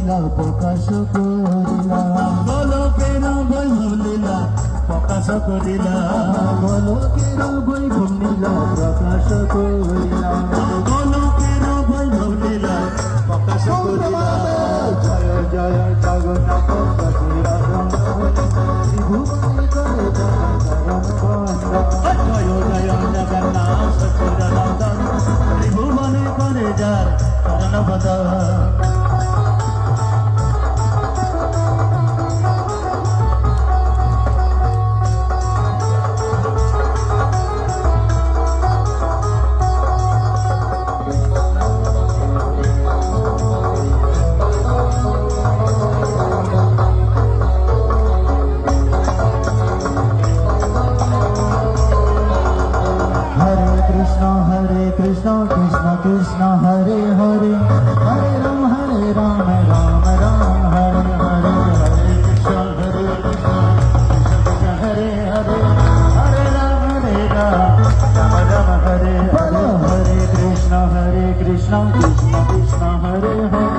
লীলা প্রকাশ করিলা, গোলকের বৈভব লীলা প্রকাশ করিলা, গোলকের বৈভব লীলা প্রকাশ করিলা, গোলকের বৈভব লীলা প্রকাশ করিলা। জয় জয় জগন্নাথ ত্রিভুবনে করে জয় জয় জগন্নাথ চিরনন্দন, ত্রিভুবনে করে যার চরণ বদন। कृष्ण कृष्ण कृष्ण हरे हरे, हरे राम राम राम हरे हरे, हरे कृष्ण कृष्ण कृष्ण हरे हरे, हरे राम राम राम हरे हरे, हरे कृष्ण कृष्ण कृष्ण हरे हरे।